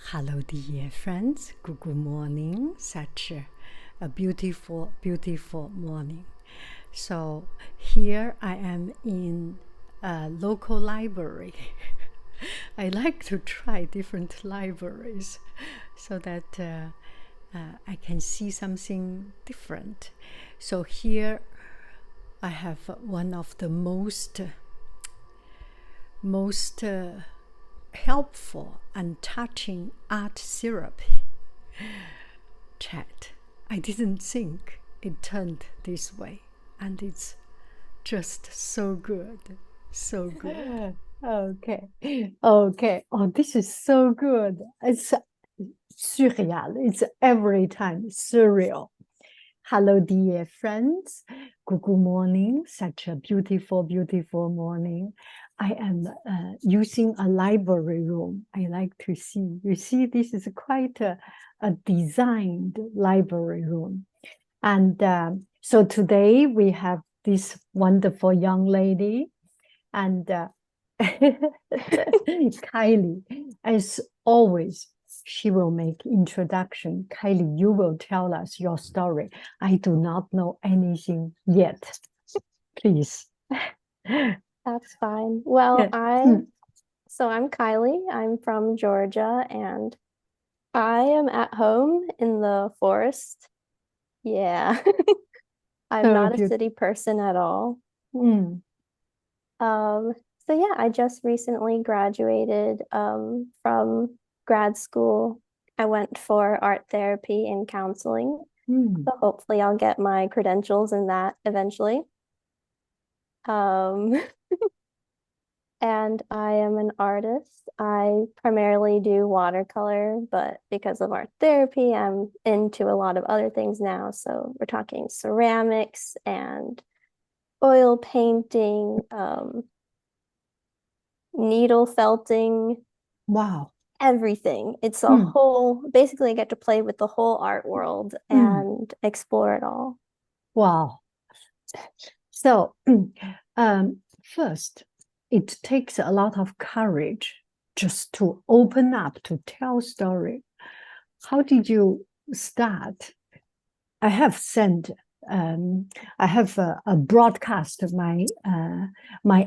Hello, dear friends. Good morning. Such a beautiful, beautiful morning. So here I am in a local library. I like to try different libraries so that I can see something different. So here I have one of the most helpful and touching art therapy chat. I didn't think it turned this way, and it's just so good. So good. Okay. Okay. Oh, this is so good. It's surreal. It's every time surreal. Hello, dear friends. Good morning. Such a beautiful, beautiful morning. I am using a library room. I like to see. You see, this is quite a designed library room. And so today we have this wonderful young lady and Kylie, as always, she will make introduction. Kylie, you will tell us your story. I do not know anything yet. Please. That's fine. Well, Yeah. I'm Kylie. I'm from Georgia and I am at home in the forest. Yeah. I'm So not a beautiful. city person at all. Mm. Um, so yeah, I just recently graduated from grad school. I went for art therapy and counseling. Mm. So hopefully I'll get my credentials in that eventually. Um, And I am an artist. I primarily do watercolor, but because of art therapy, I'm into a lot of other things now. So we're talking ceramics and oil painting, needle felting, Wow. everything. It's a Mm. whole, basically, I get to play with the whole art world Mm. and explore it all. Wow. So, first, it takes a lot of courage just to open up to tell story. How did you start? I have sent. I have a broadcast of my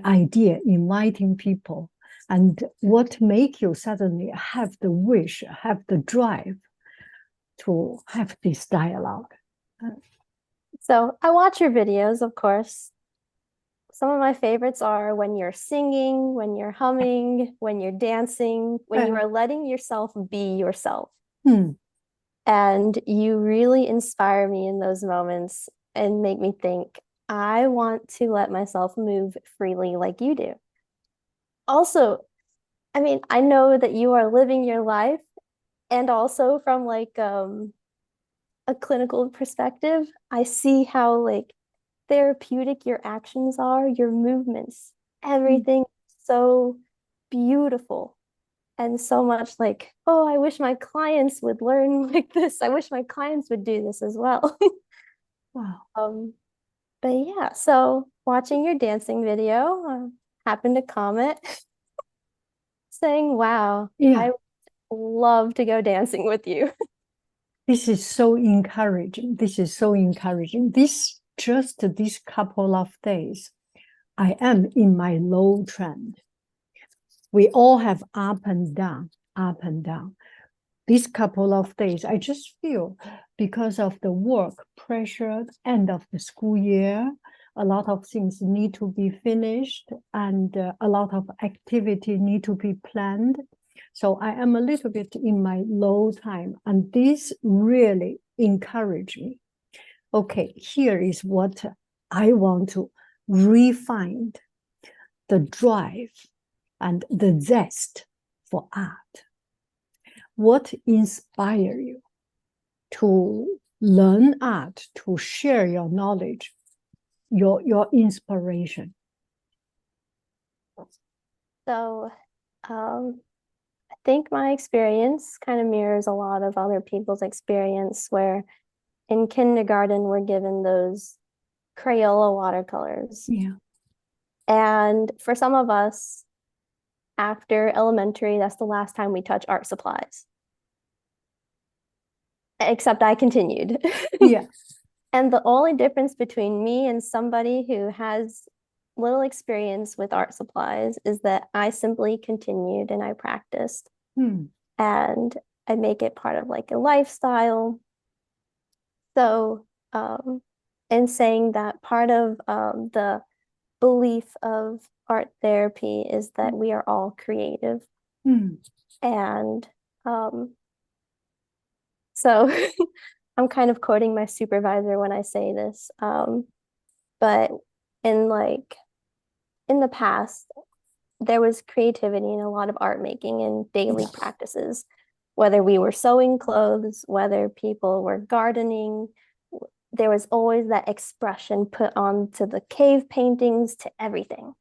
idea, inviting people, and what make you suddenly have the wish, have the drive to have this dialogue? So I watch your videos, of course. Some of my favorites are when you're singing, when you're humming, when you're dancing, when you Uh, are letting yourself be yourself. hmm. And you really inspire me in those moments and make me think, I want to let myself move freely like you do. Also, I mean, I know that you are living your life and also from a clinical perspective, I see how therapeutic your actions are, your movements, Hmm. everything so beautiful and so much like, oh, I wish my clients would learn like this. I wish my clients would do this as well. Wow. um, but yeah, so watching your dancing video, happened to comment saying, wow, Yeah. I love to go dancing with you. This is so encouraging. This is so encouraging. Just this couple of days, I am in my low trend. We all have up and down, up and down. This couple of days, I just feel because of the work pressure, end of the school year, a lot of things need to be finished and a lot of activity need to be planned. So I am a little bit in my low time, and this really encouraged me. Okay, here is what I want to refine the drive and the zest for art. What inspires you to learn art, to share your knowledge, your inspiration? So, I think my experience kind of mirrors a lot of other people's experience where in kindergarten we're given those Crayola watercolors. Yeah. And for some of us, after elementary, that's the last time we touch art supplies. except I continued. Yeah. And the only difference between me and somebody who has little experience with art supplies is that I simply continued and I practiced. Hmm. And I make it part of like a lifestyle. So, in saying that, part of the belief of art therapy is that we are all creative. Hmm. And so I'm kind of quoting my supervisor when I say this. But in like in the past, there was creativity in a lot of art making and daily practices, whether we were sewing clothes, whether people were gardening, there was always that expression put onto the cave paintings to everything.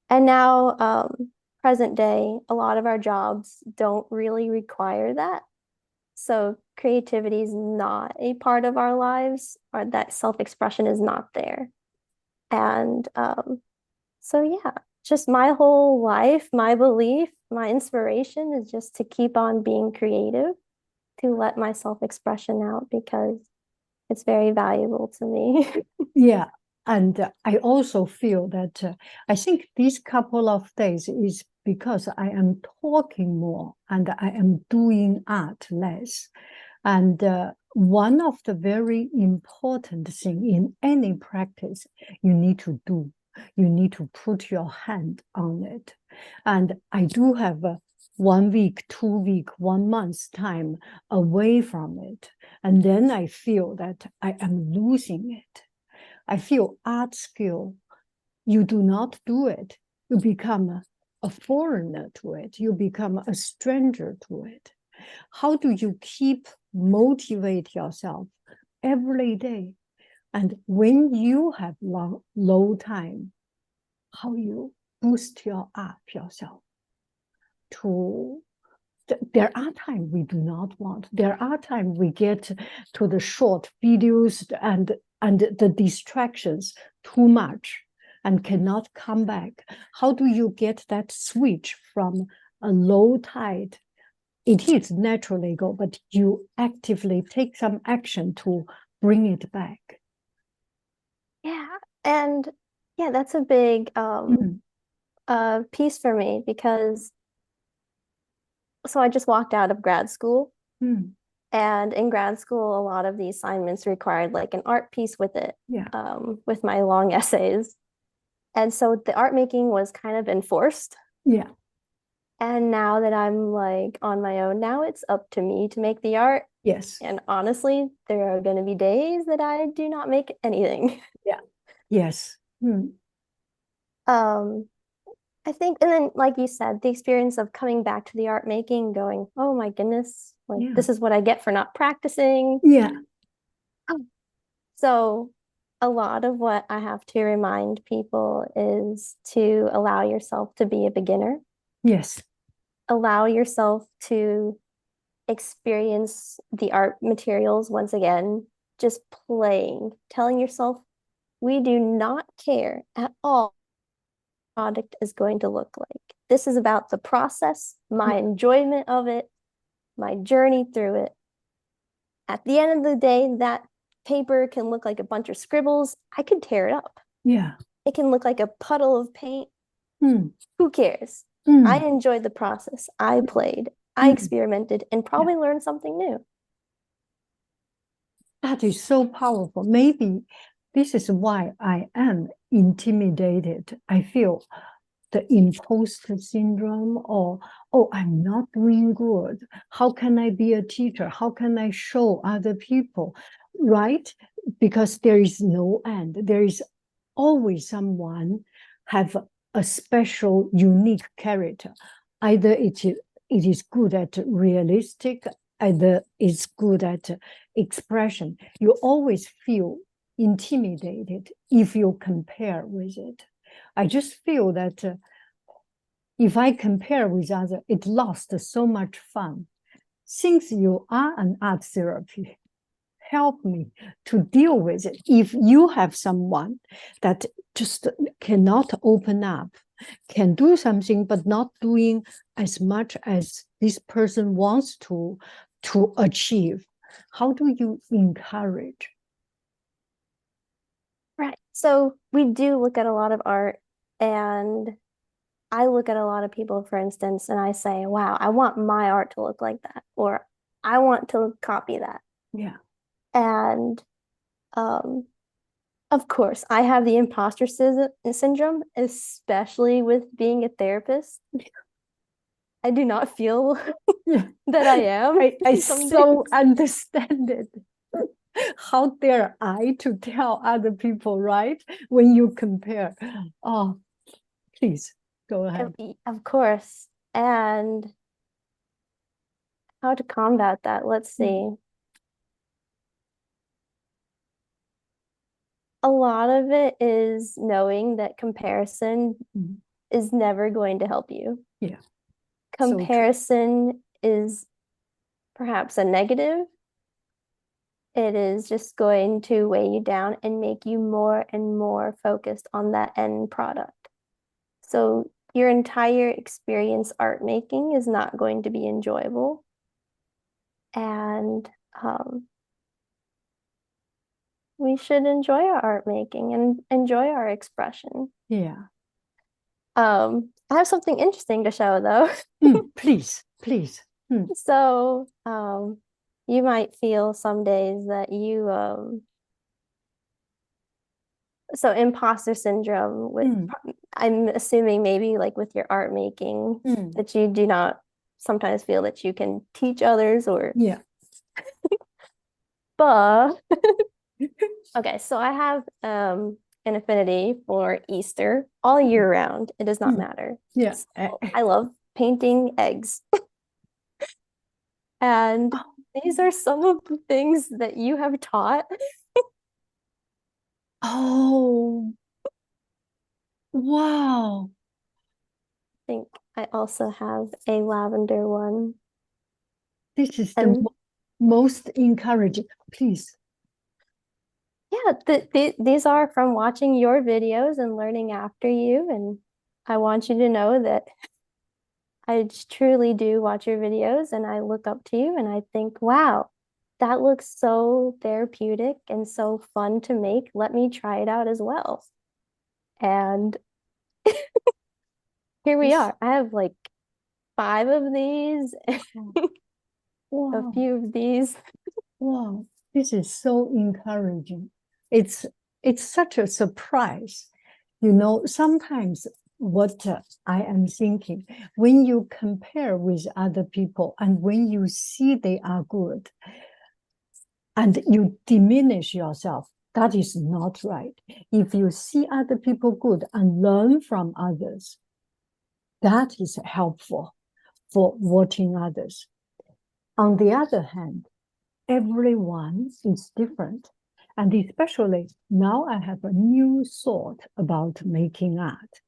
And now, present day, a lot of our jobs don't really require that. So creativity is not a part of our lives, or that self-expression is not there. And so yeah, just my whole life, my belief, my inspiration is just to keep on being creative, to let my self-expression out because it's very valuable to me. Yeah. And I also feel that I think these couple of days is because I am talking more and I am doing art less. And one of the very important thing in any practice you need to do, you need to put your hand on it. And I do have 1 week, 2 week, 1 month's time away from it. And then I feel that I am losing it. I feel art skill, you do not do it, you become a foreigner to it, you become a stranger to it. How do you keep motivate yourself every day? And when you have low time, how you boost your up yourself to there are times we do not want. There are times we get to the short videos and the distractions too much and cannot come back. How do you get that switch from a low tide? It is naturally go, but you actively take some action to bring it back. Yeah. And yeah, that's a big piece for me because so I just walked out of grad school. Mm. And in grad school, a lot of the assignments required like an art piece with it, Yeah. with my long essays. And so the art making was kind of enforced. Yeah. And now that I'm like on my own, now it's up to me to make the art. Yes. And honestly, there are going to be days that I do not make anything. Yeah. Yes. Mm. I think, and then like you said, the experience of coming back to the art making, going, oh my goodness, like Yeah. this is what I get for not practicing. Yeah. So a lot of what I have to remind people is to allow yourself to be a beginner, Yes. allow yourself to experience the art materials once again, just playing, telling yourself, we do not care at all what the product is going to look like. This is about the process, my enjoyment of it, my journey through it. At the end of the day, that paper can look like a bunch of scribbles. I could tear it up. Yeah. It can look like a puddle of paint. Mm. Who cares? I Mm. enjoyed the process. I played, I Mm. experimented, and probably learned something new. That is so powerful. Maybe this is why I am intimidated. I feel the imposter syndrome or, oh, I'm not doing good. How can I be a teacher? How can I show other people? Right? Because there is no end. There is always someone have a special, unique character. Either it is good at realistic, either it's good at expression. You always feel intimidated if you compare with it. I just feel that if I compare with others, it lost so much fun. Since you are an art therapy, help me to deal with it. If you have someone that just cannot open up, can do something, but not doing as much as this person wants to, to achieve? How do you encourage? Right. So we do look at a lot of art, and I look at a lot of people, for instance, and I say, wow, I want my art to look like that, or I want to copy that. Yeah. And um, of course, I have the imposter syndrome, especially with being a therapist. I do not feel Yeah. that I am. I some so days. understand it. How dare I to tell other people, right? When you compare. Oh, please go ahead. Of course. And how to combat that? Let's see. A lot of it is knowing that comparison Mhm. is never going to help you. Yeah. So true. Comparison is perhaps a negative. It is just going to weigh you down and make you more and more focused on that end product. So your entire experience art making is not going to be enjoyable. And we should enjoy our art making and enjoy our expression. Yeah. I have something interesting to show though. Please, please. So, you might feel some days that so imposter syndrome with, I'm assuming maybe like with your art making, that you do not sometimes feel that you can teach others or, Yeah. but, okay, so I have an affinity for Easter all year round. It does not matter. Yeah. So I love painting eggs. And these are some of the things that you have taught. Oh, wow. I think I also have a lavender one. This is the And most encouraging. Please. yeah, these are from watching your videos and learning after you. And I want you to know that I truly do watch your videos and I look up to you and I think, wow, that looks so therapeutic and so fun to make. Let me try it out as well. And here we are. I have like 5 of these, a Wow. few of these. Wow. This is so encouraging. It's such a surprise. You know, sometimes what I am thinking, when you compare with other people and when you see they are good and you diminish yourself, that is not right. If you see other people good and learn from others, that is helpful for watching others. On the other hand, everyone is different. And especially now I have a new thought about making art.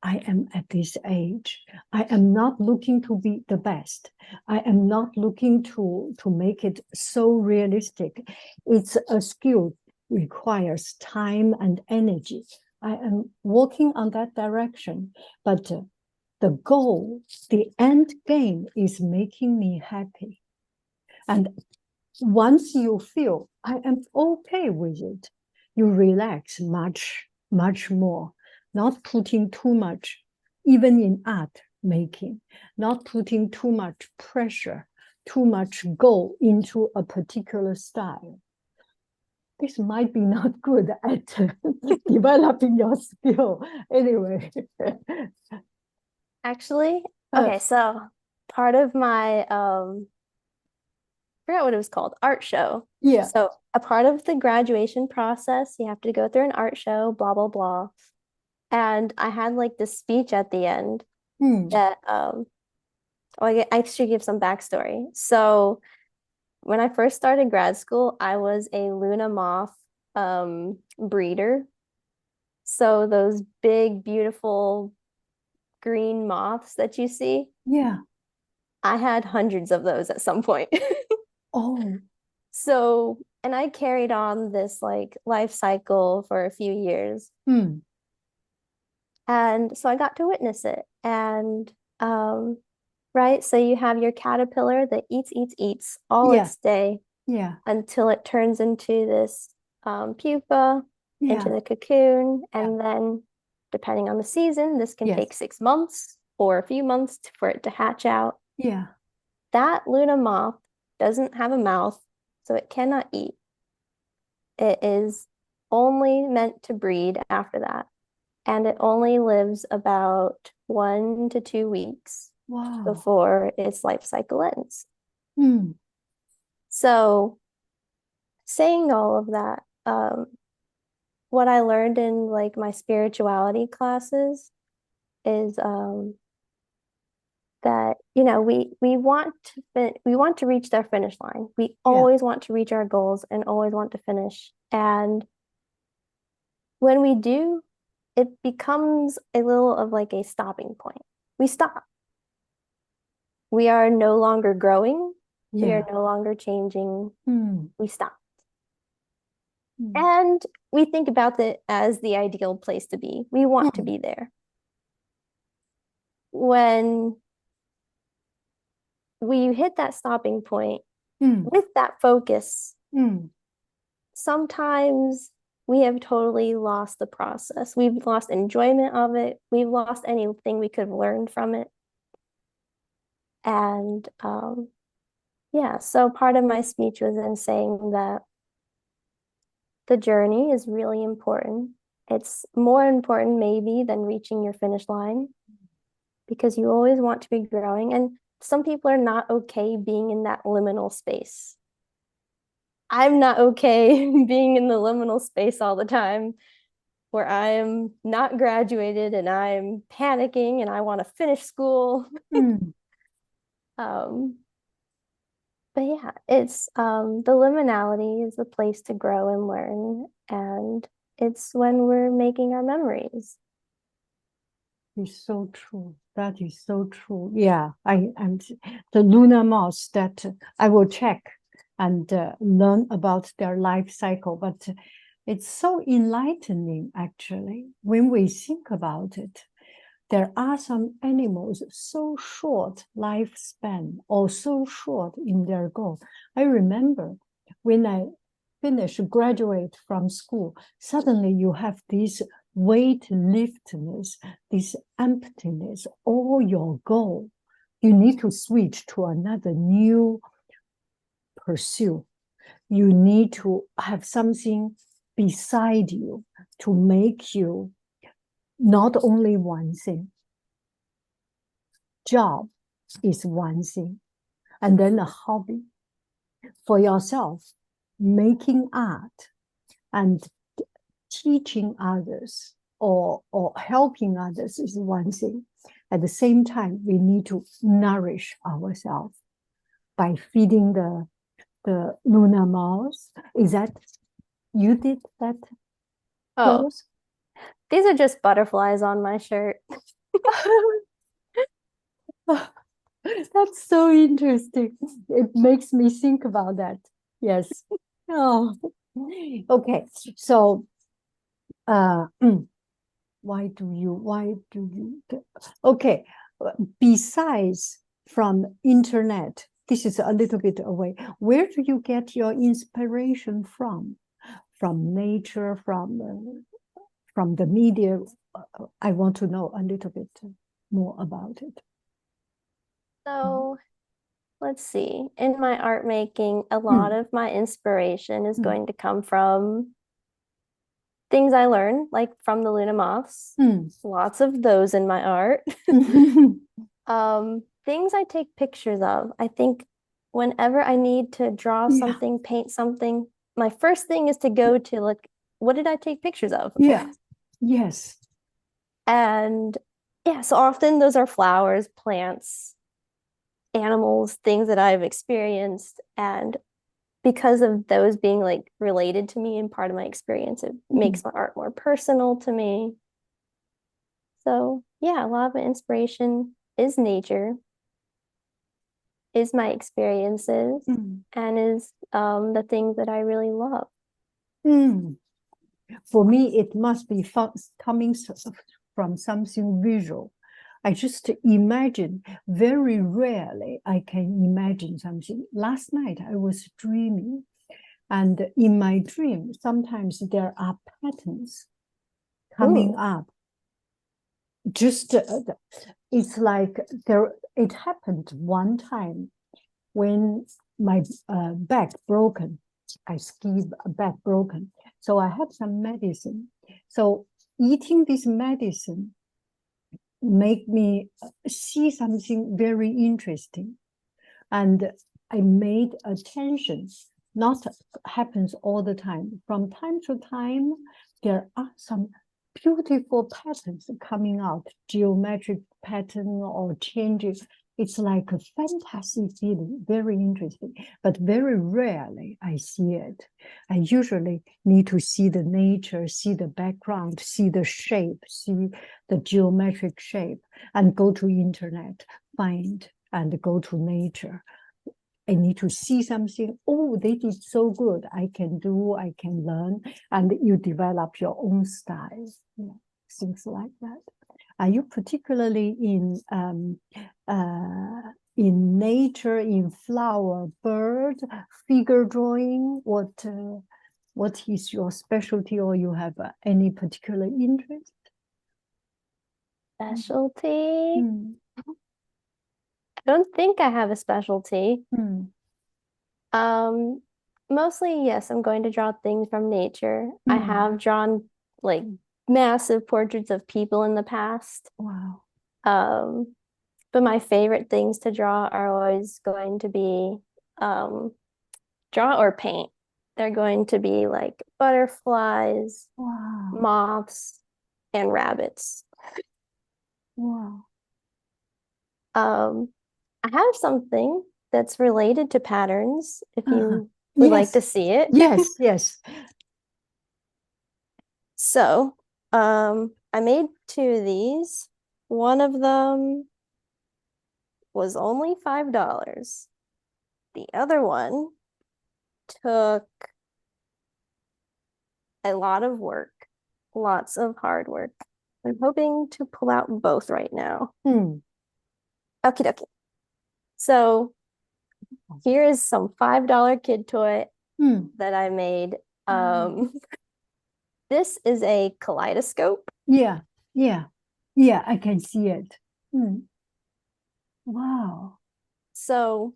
I am at this age. I am not looking to be the best. I am not looking to make it so realistic. It's a skill requires time and energy. I am working on that direction, but the goal, the end game is making me happy. And once you feel I am okay with it, you relax much, much more, not putting too much, even in art making, not putting too much pressure, too much goal into a particular style. This might be not good at developing your skill. Anyway. Actually, okay, so part of my I forgot what it was called, art show. Yeah. So a part of the graduation process, you have to go through an art show, blah, blah, blah. And I had like this speech at the end that I should give some backstory. So when I first started grad school, I was a Luna Moth breeder. So those big, beautiful green moths that you see, Yeah. I had hundreds of those at some point. Oh. So, and I carried on this like life cycle for a few years. And so I got to witness it. And right? So you have your caterpillar that eats all Yeah. its day Yeah. until it turns into this pupa, into Yeah. the cocoon, Yeah. and then depending on the season, this can Yes. take 6 months or a few months for it to hatch out. Yeah. That Luna moth doesn't have a mouth, so it cannot eat. It is only meant to breed after that, and it only lives about 1 to 2 weeks Wow. before its life cycle ends. Mm. So, saying all of that, what I learned in like my spirituality classes is that we want to reach their finish line. We Yeah. always want to reach our goals and always want to finish. And when we do, it becomes a little of like a stopping point. We stop. We are no longer growing. We are Yeah. no longer changing. Mm. We stop. Mm. And we think about it as the ideal place to be. We want to be there. When we hit that stopping point Mm. with that focus, Mm. sometimes we have totally lost the process. We've lost enjoyment of it. We've lost anything we could have learned from it. And yeah, so part of my speech was in saying that the journey is really important. It's more important maybe than reaching your finish line because you always want to be growing. And some people are not okay being in that liminal space. I'm not okay being in the liminal space all the time where I am not graduated and I'm panicking and I want to finish school. Mm. Um, but yeah, it's the liminality is the place to grow and learn, and it's when we're making our memories. It's so true. That is so true. Yeah, I'm the lunar moths that I will check and learn about their life cycle. But it's so enlightening, actually, when we think about it. There are some animals so short lifespan or so short in their goal. I remember when I graduate from school, suddenly you have this weightliftiness, this emptiness, all your goal. You need to switch to another new pursuit. You need to have something beside you to make you not only one thing. Job is one thing, and then a hobby for yourself, making art and teaching others or helping others is one thing. At the same time, we need to nourish ourselves by feeding the lunar mouse. Is that you did that Oh, close? these are just butterflies on my shirt. That's so interesting. It makes me think about that. Yes. Oh, okay. So, uh, why do you, okay. Besides from internet, this is a little bit away. Where do you get your inspiration from? From nature, from the media? I want to know a little bit more about it. So let's see. In my art making, a lot of my inspiration is going to come from things I learn, like from the Luna moths. Lots of those in my art. Things I take pictures of. I think whenever I need to draw something, paint something, my first thing is to go to like, what did I take pictures of? Yeah. Yes. And yeah, so often those are flowers, plants, animals, things that I've experienced. And because of those being like related to me and part of my experience, it makes my art more personal to me. So yeah, a lot of my inspiration is nature, is my experiences, and is the things that I really love. For me, it must be coming from something visual. I just imagine, very rarely I can imagine something. Last night I was dreaming, and in my dream, sometimes there are patterns coming Ooh. up. Just it's like it happened one time when my back broken. I skied, back broken. So I had some medicine. So eating this medicine make me see something very interesting. And I made attention, not happens all the time. From time to time, there are some beautiful patterns coming out, geometric pattern or changes. It's like a fantasy feeling, very interesting, but very rarely I see it. I usually need to see the nature, see the background, see the shape, see the geometric shape, and go to internet, find and go to nature. I need to see something. Oh, they did so good. I can do, I can learn. And you develop your own style, things like that. Are you particularly in nature, in flower, bird, figure drawing? What is your specialty, or you have any particular interest? Specialty? Mm. I don't think I have a specialty. Mm. Mostly, yes, I'm going to draw things from nature. I Mm. have drawn like massive portraits of people in the past. Wow. But my favorite things to draw are always going to be draw or paint. They're going to be like butterflies, Wow. moths, and rabbits. Wow. I have something that's related to patterns if Uh-huh. you would like Yes. to see it. Yes, yes. So, I made two of these. One of them was only $5. The other one took a lot of work, lots of hard work. I'm hoping to pull out both right now. Hmm. Okie dokie. So here is some $5 kid toy Hmm. that I made. This is a kaleidoscope. Yeah, yeah, yeah, I can see it. Hmm. Wow. So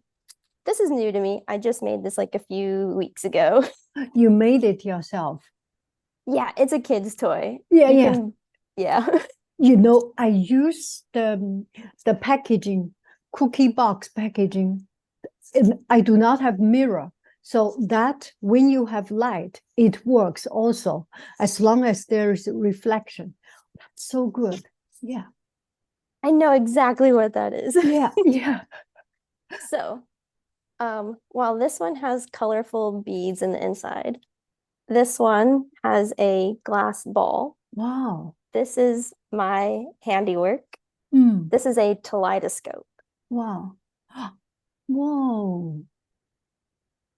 this is new to me. I just made this like a few weeks ago. You made it yourself. Yeah, it's a kid's toy. Yeah, You yeah. can, yeah. You know, I use the packaging, cookie box packaging. And I do not have mirror. So that when you have light, it works also, as long as there is reflection. That's so good. Yeah. I know exactly what that is. Yeah, yeah. So, while this one has colorful beads in the inside, this one has a glass ball. Wow. This is my handiwork. Mm. This is a kaleidoscope. Wow. Whoa.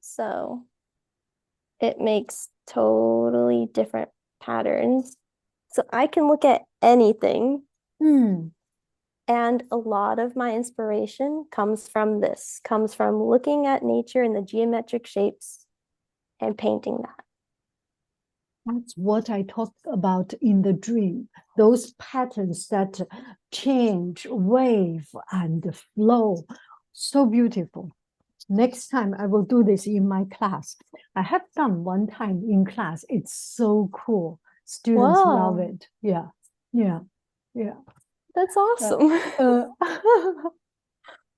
So it makes totally different patterns. So I can look at anything. Hmm. And a lot of my inspiration comes from this, comes from looking at nature and the geometric shapes and painting that. That's what I talked about in the dream. Those patterns that change, wave, and flow. So beautiful. Next time I will do this in my class. I have done one time in class. It's so cool. Students love Whoa, it. Yeah, yeah, yeah. that's awesome.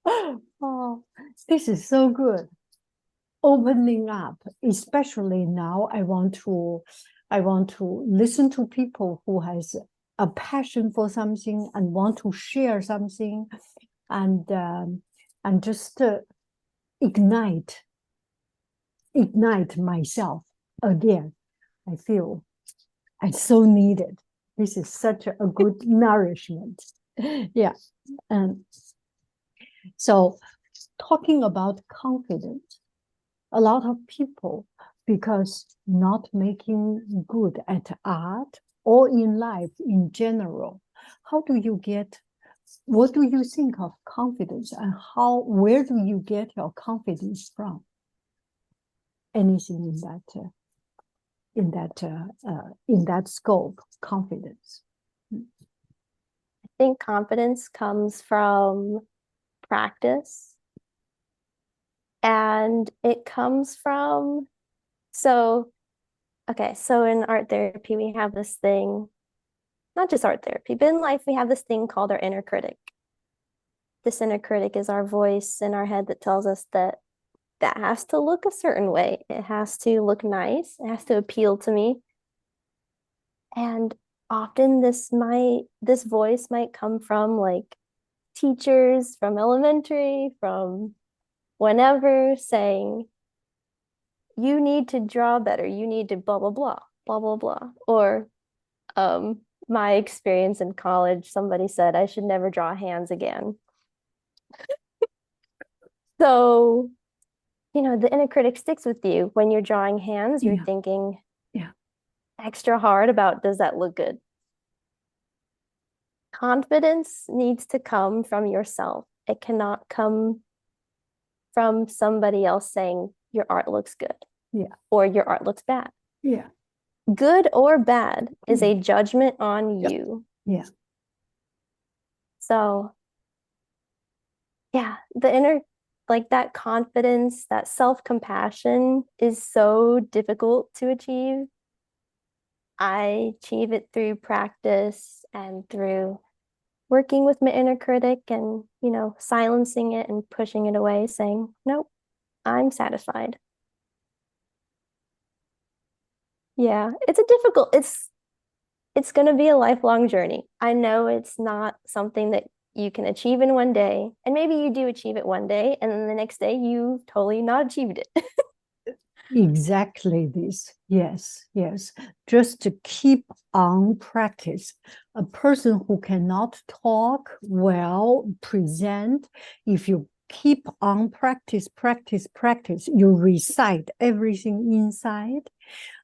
Uh, oh, this is so good. Opening up, especially now, I want to listen to people who has a passion for something and want to share something, and just ignite myself again. I feel I so need it. This is such a good nourishment. Yeah. And so talking about confidence, a lot of people, because not making good at art or in life in general, how do you get what do you think of confidence, and where do you get your confidence from? Anything in that scope, confidence? I think confidence comes from practice, and it comes from, so in art therapy we have this thing, not just art therapy, but in life we have this thing called our inner critic. This inner critic is our voice in our head that tells us that has to look a certain way. It has to look nice. It has to appeal to me. And often this voice might come from like teachers from elementary, from whenever, saying, you need to draw better. You need to blah, blah, blah, blah, blah, blah. Or my experience in college, somebody said I should never draw hands again. So, the inner critic sticks with you. When you're drawing hands, you're thinking extra hard about, does that look good? Confidence needs to come from yourself. It cannot come from somebody else saying your art looks good. Or your art looks bad. Good or bad is a judgment on you. So the inner, like, that confidence, that self-compassion is so difficult to achieve. I achieve it through practice and through working with my inner critic and, silencing it and pushing it away, saying, nope, I'm satisfied. Yeah, it's going to be a lifelong journey. I know it's not something that you can achieve in one day, and maybe you do achieve it one day, and then the next day you've totally not achieved it. Exactly this. Yes. Just to keep on practice. A person who cannot talk well, present, if you keep on practice, you recite everything inside.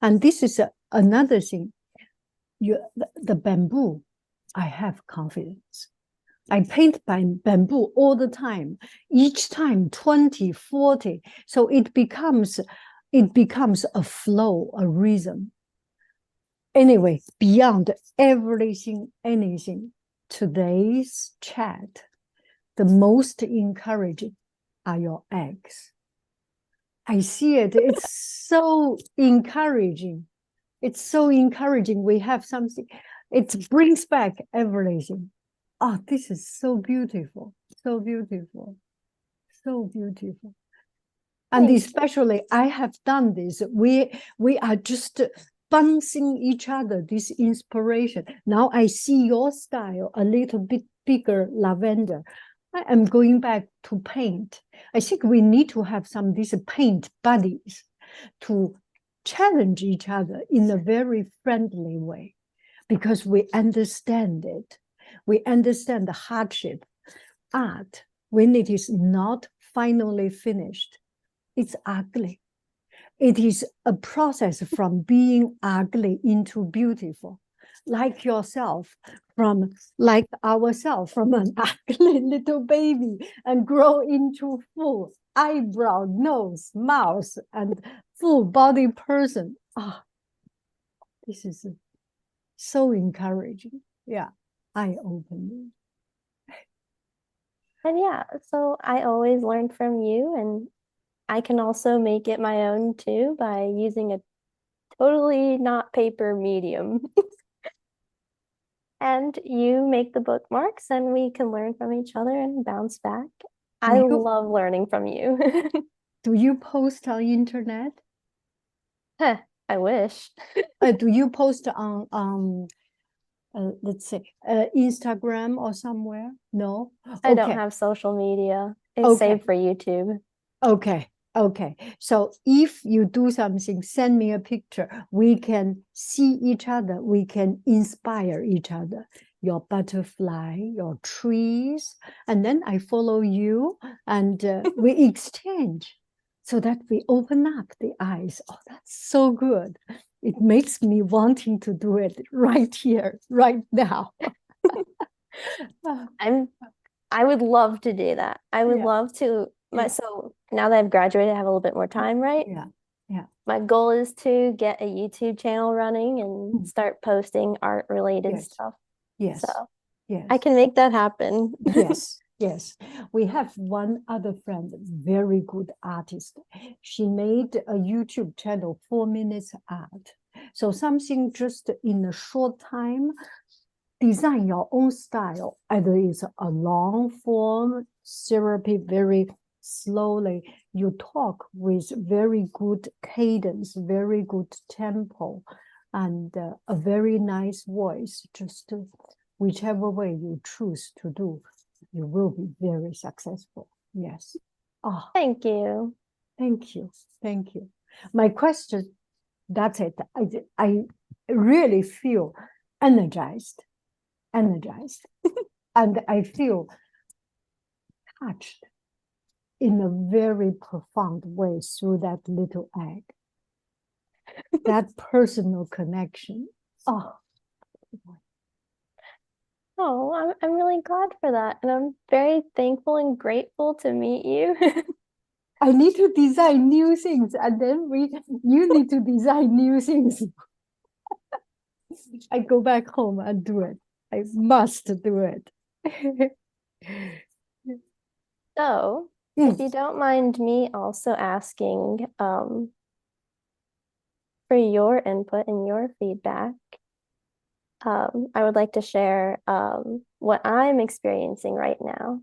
And this is another thing. The bamboo, I have confidence. I paint by bamboo all the time, each time 20, 40. So it becomes a flow, a rhythm. Anyway, beyond everything, anything, today's chat, the most encouraging are your eggs. I see it. It's so encouraging. It's so encouraging. We have something. It brings back everything. Oh, this is so beautiful. So beautiful. So beautiful. And especially, I have done this. We are just bouncing each other, this inspiration. Now I see your style, a little bit bigger lavender. I am going back to paint. I think we need to have some of these paint buddies to challenge each other in a very friendly way, because we understand it. We understand the hardship. Art, when it is not finally finished, it's ugly. It is a process from being ugly into beautiful, like yourself, like ourselves, from an ugly little baby and grow into full eyebrow, nose, mouth, and full body person. This is so encouraging. Eye-opening. And so I always learn from you, and I can also make it my own too by using a totally not paper medium. And you make the bookmarks, and we can learn from each other and bounce back. I love learning from you. Do you post on internet? I wish. Do you post on let's say Instagram or somewhere? No? I don't have social media. It's saved for YouTube. Okay. So if you do something, send me a picture. We can see each other. We can inspire each other. Your butterfly, your trees, and then I follow you, and we exchange, so that we open up the eyes. Oh, that's so good. It makes me wanting to do it right here, right now. I would love to do that. I would Yeah. love to Yeah. so now that I've graduated, I have a little bit more time, right? Yeah. Yeah. My goal is to get a YouTube channel running and start posting art related Yes. stuff. Yes. So Yes. I can make that happen. Yes. Yes. We have one other friend, very good artist. She made a YouTube channel, 4 minutes art. So something just in a short time, design your own style. Either it's a long form therapy, very slowly. You talk with very good cadence, very good tempo, and a very nice voice. Just whichever way you choose to do, you will be very successful. Yes. Oh, Thank you. thank you. Thank you. My question, that's it. I really feel energized. And I feel touched in a very profound way through that little egg. That personal connection. Oh, Oh, I'm really glad for that. And I'm very thankful and grateful to meet you. I need to design new things, and then you need to design new things. I go back home and do it. I must do it. So, if you don't mind me also asking for your input and your feedback, I would like to share what I'm experiencing right now.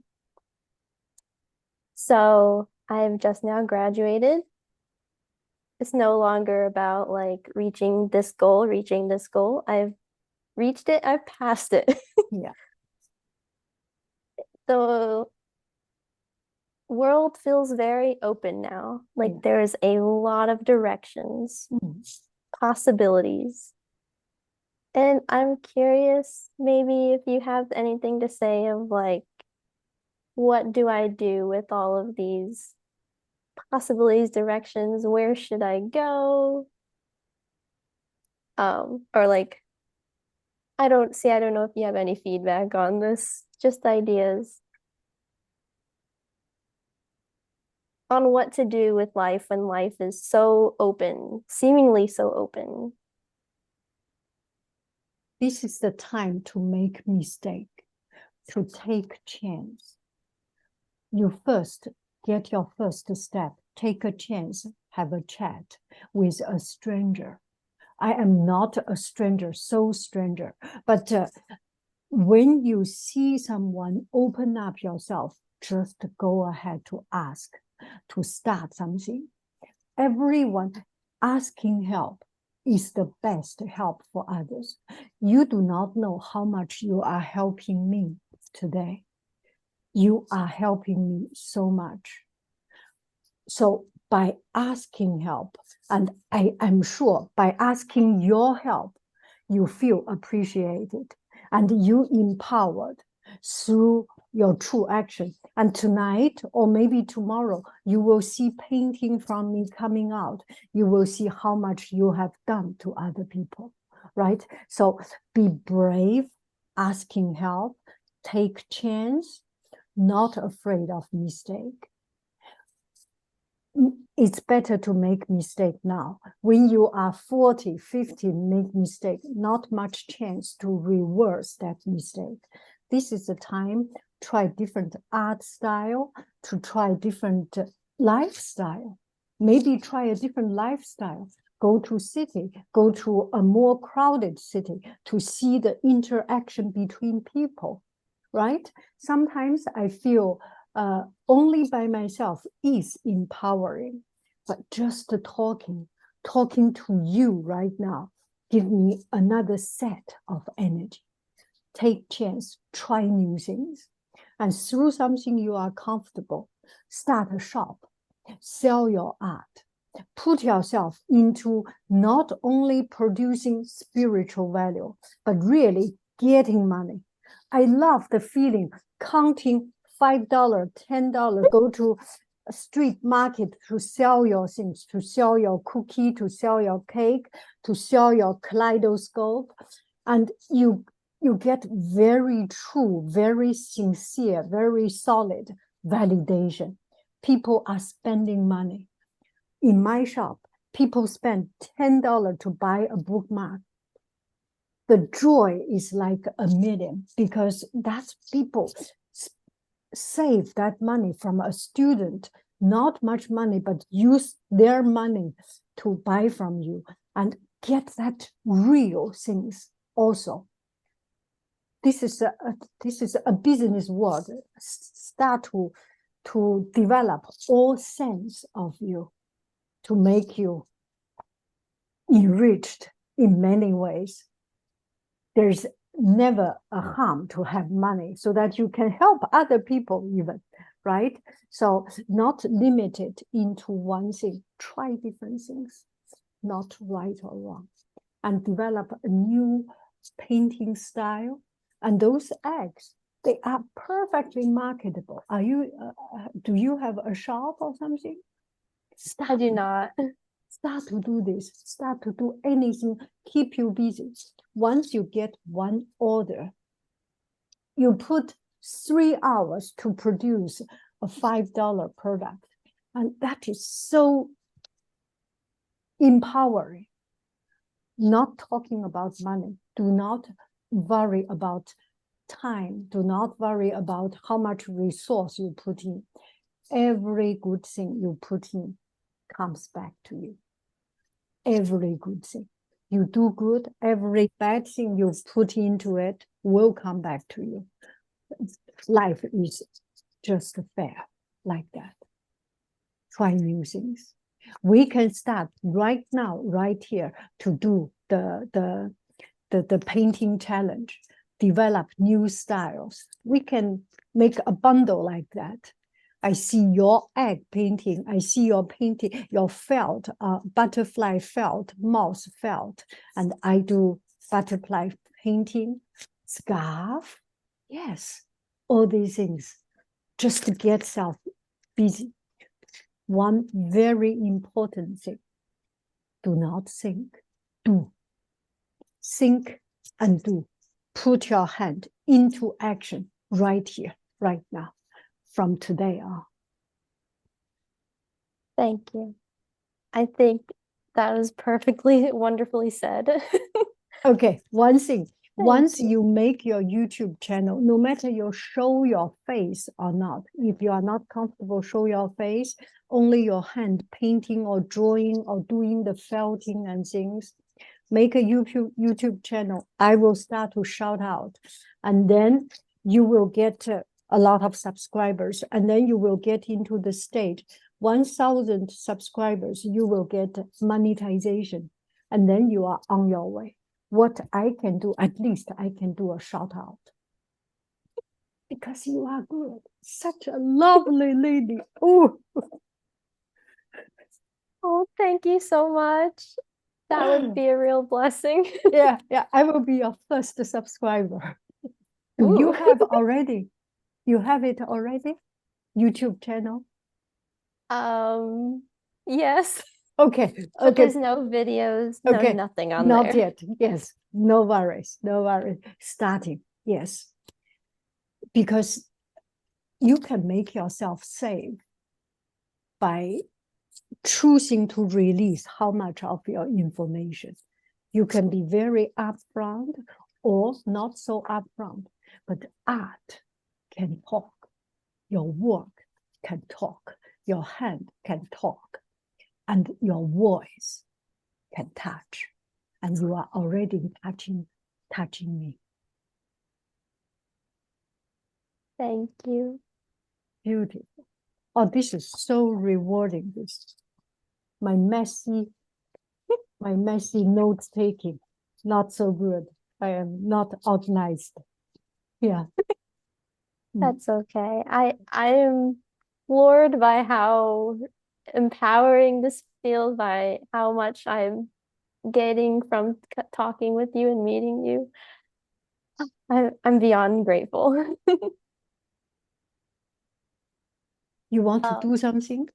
So, I've just now graduated. It's no longer about like reaching this goal, reaching this goal. I've reached it, I've passed it. Yeah. The world feels very open now. Like Yeah. there's a lot of directions, possibilities. And I'm curious, maybe if you have anything to say of like, what do I do with all of these possibilities, directions? Where should I go? Or like, I don't know if you have any feedback on this, just ideas on what to do with life when life is so open, seemingly so open. This is the time to make mistake, to take chance. You first get your first step, take a chance, have a chat with a stranger. I am not a stranger, so stranger, but when you see someone, open up yourself, just go ahead to ask, to start something. Everyone asking help is the best help for others. You do not know how much you are helping me today. You are helping me so much. So by asking help, and I'm sure by asking your help, you feel appreciated and you empowered through your true action. And tonight, or maybe tomorrow, you will see painting from me coming out. You will see how much you have done to other people, right? So be brave, asking help, take chance, not afraid of mistake. It's better to make mistake now. When you are 40, 50, make mistake, not much chance to reverse that mistake. This is the time, try different art style, to try different lifestyle. Maybe try a different lifestyle. Go to city, go to a more crowded city to see the interaction between people, right? Sometimes I feel only by myself is empowering, but just talking to you right now, give me another set of energy. Take chance, try new things, and through something you are comfortable, start a shop, sell your art, put yourself into not only producing spiritual value, but really getting money. I love the feeling counting $5, $10, go to a street market to sell your things, to sell your cookie, to sell your cake, to sell your kaleidoscope. And you you get very true, very sincere, very solid validation. People are spending money. In my shop, people spend $10 to buy a bookmark. The joy is like a million because that's people save that money from a student, not much money, but use their money to buy from you and get that real things also. This is a business world. Start to develop all sense of you to make you enriched in many ways. There's never a harm to have money so that you can help other people even, right? So not limited into one thing. Try different things, not right or wrong, and develop a new painting style. And those eggs, they are perfectly marketable. Are you? Do you have a shop or something? I do not. Start to do this. Start to do anything. Keep you busy. Once you get one order, you put 3 hours to produce a $5 product, and that is so empowering. Not talking about money. Do not worry about time. Do not worry about how much resource you put in. Every good thing you put in comes back to you. Every good thing. You do good, every bad thing you put into it will come back to you. Life is just fair like that. Try new things. We can start right now, right here, to do the painting challenge, develop new styles. We can make a bundle like that. I see your egg painting. I see your painting, your felt, butterfly felt, moth felt, and I do butterfly painting, scarf. Yes, all these things just to get self busy. One very important thing, do not think, do. Think and do. Put your hand into action right here, right now, from today on. Thank you. I think that was perfectly, wonderfully said. Okay, one thing. Once you. you make your YouTube channel, no matter you show your face or not, if you are not comfortable show your face, only your hand painting or drawing or doing the felting and things, make a YouTube channel. I will start to shout out, and then you will get a lot of subscribers, and then you will get into the stage 1,000 subscribers, you will get monetization, and then you are on your way. What I can do, at least I can do a shout out. Because you are good. Such a lovely lady. Oh, Oh, thank you so much. That would be a real blessing. yeah, I will be your first subscriber. Do you Ooh. have already? You have it already? YouTube channel? Yes. Okay, But okay, there's no videos, no okay. nothing on Not there. yet. Yes, no worries, no worries. Starting, yes. Because you can make yourself safe by choosing to release how much of your information. You can be very upfront or not so upfront, but art can talk. Your work can talk. Your hand can talk. And your voice can touch. And you are already touching me. Thank you. Beautiful. Oh, this is so rewarding. This my messy note taking, not so good. I am not organized. Yeah. That's okay. I am floored by how empowering this feels, by how much I'm getting from talking with you and meeting you. I'm beyond grateful. You want to do something?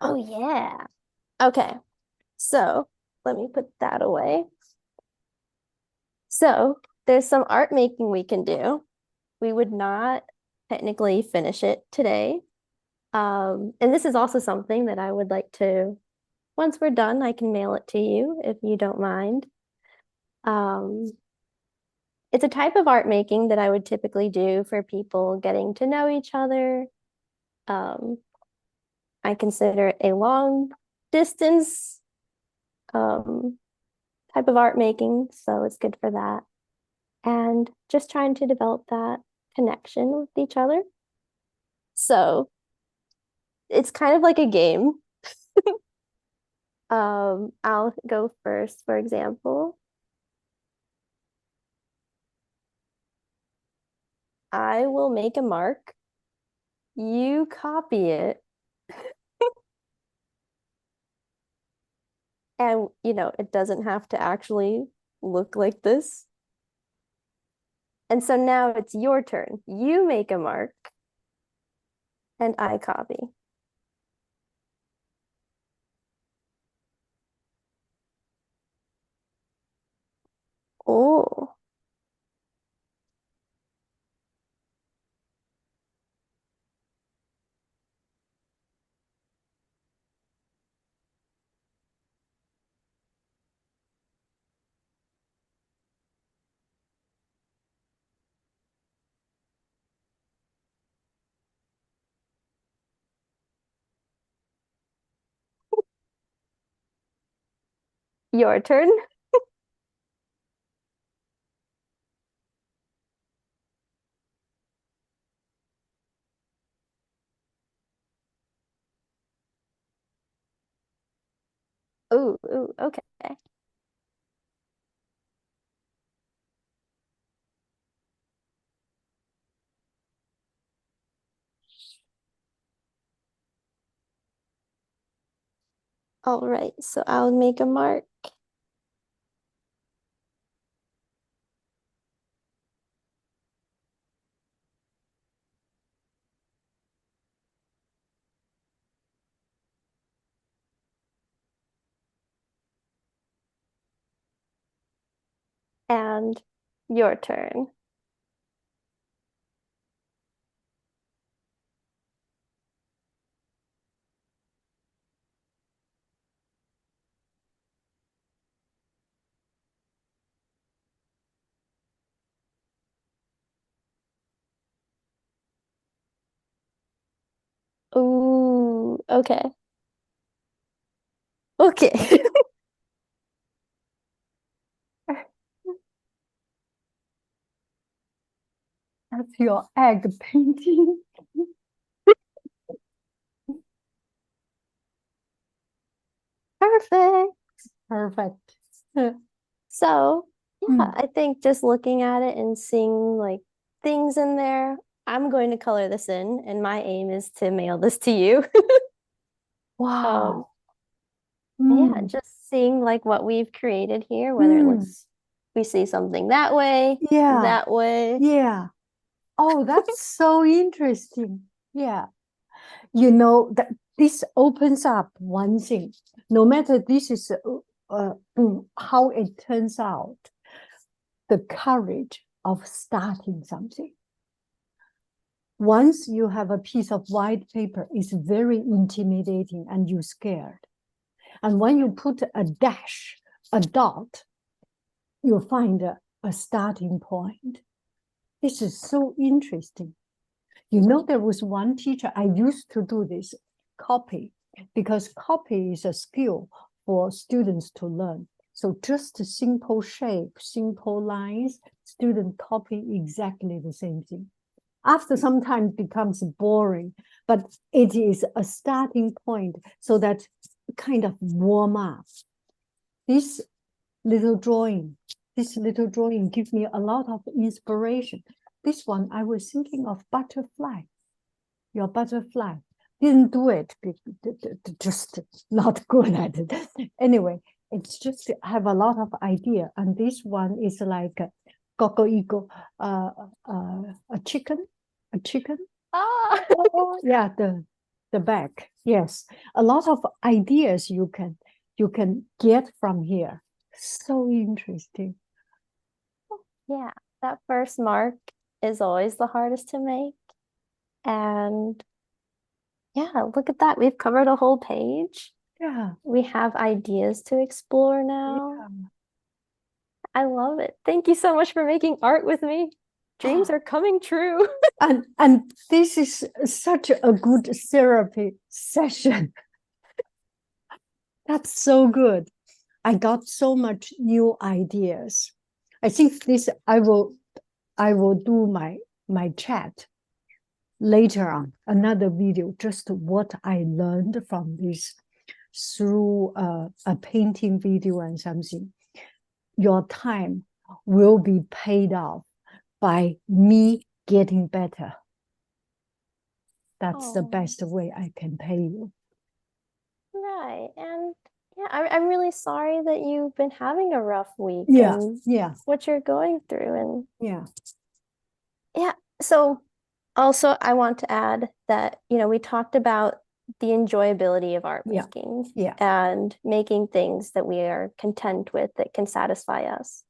Oh yeah. Okay. So let me put that away. So there's some art making we can do. We would not technically finish it today. And this is also something that I would like to, once we're done, I can mail it to you if you don't mind. It's a type of art making that I would typically do for people getting to know each other. I consider it a long distance type of art making, so it's good for that. And just trying to develop that connection with each other. So it's kind of like a game. I'll go first, for example. I will make a mark. You copy it. And, it doesn't have to actually look like this. And so now it's your turn. You make a mark and I copy. Oh, your turn. Ooh, okay. All right, so I'll make a mark. And your turn. Ooh, okay. Okay. That's your egg painting. Perfect. Perfect. So, yeah, Mm. I think just looking at it and seeing like things in there, I'm going to color this in, and my aim is to mail this to you. Um, Wow. yeah, Mm. just seeing like what we've created here, whether it Mm. looks, we see something that way, Yeah. that way. Yeah. Oh, that's so interesting. Yeah. You know that this opens up one thing. No matter this is how it turns out, the courage of starting something. Once you have a piece of white paper, it's very intimidating and you're scared. And when you put a dash, a dot, you find a starting point. This is so interesting. You know, there was one teacher, I used to do this, copy, because copy is a skill for students to learn. So just a simple shape, simple lines, student copy exactly the same thing. After some time it becomes boring, but it is a starting point so that kind of warm up. This little drawing, this little drawing gives me a lot of inspiration. This one, I was thinking of butterfly. Your butterfly didn't do it, just not good at it. Anyway, it's just have a lot of idea. And this one is like gogo ego, a chicken, a chicken. Ah, Yeah, the back. Yes, a lot of ideas you can get from here. So interesting. Yeah, that first mark is always the hardest to make. And yeah, look at that. We've covered a whole page. Yeah. We have ideas to explore now. Yeah. I love it. Thank you so much for making art with me. Dreams are coming true. And this is such a good therapy session. That's so good. I got so much new ideas. I think this I will do my chat later on, another video, just what I learned from this through a painting video and something. Your time will be paid off by me getting better. That's the best way I can pay you. Right. And yeah, I'm really sorry that you've been having a rough week Yeah, and yeah, what you're going through. And yeah, yeah, so also I want to add that, we talked about the enjoyability of art yeah, making yeah. and making things that we are content with that can satisfy us.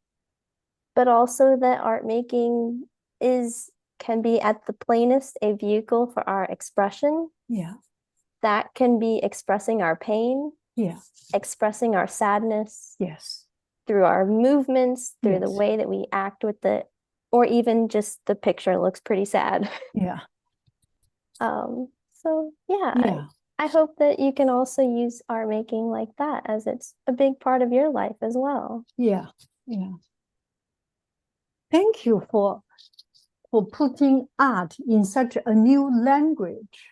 But also that art making can be at the plainest a vehicle for our expression. Yeah. That can be expressing our pain, Yeah. expressing our sadness. Yes. Through our movements, through the Yes. way that we act with it, or even just the picture looks pretty sad. Yeah. So yeah, Yeah. I hope that you can also use art making like that, as it's a big part of your life as well. Yeah. Yeah. Thank you for putting art in such a new language.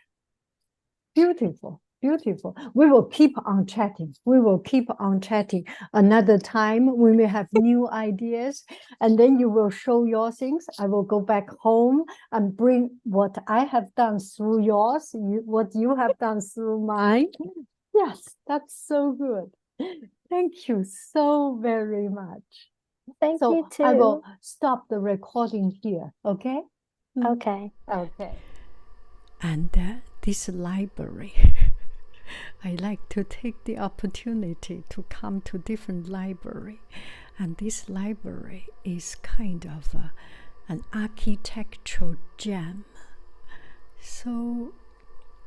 Beautiful, beautiful. We will keep on chatting. We will keep on chatting. Another time we may have new ideas, and then you will show your things. I will go back home and bring what I have done through yours, what you have done through mine. Yes, that's so good. Thank you so very much. Thank you So I will too. stop the recording here, okay? Okay. Okay. And this library, I like to take the opportunity to come to different library. And this library is kind of an architectural gem. So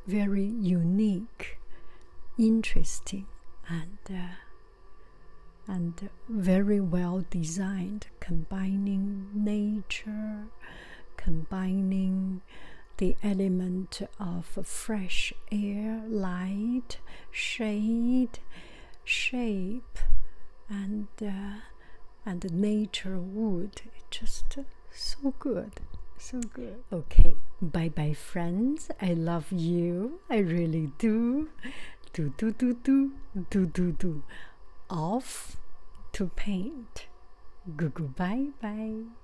very unique, interesting, and very well designed, combining nature, combining the element of fresh air, light, shade, shape, and nature wood. Just so good, so good. Okay, bye bye, friends. I love you. I really do. Do. Off to paint. Goodbye, bye.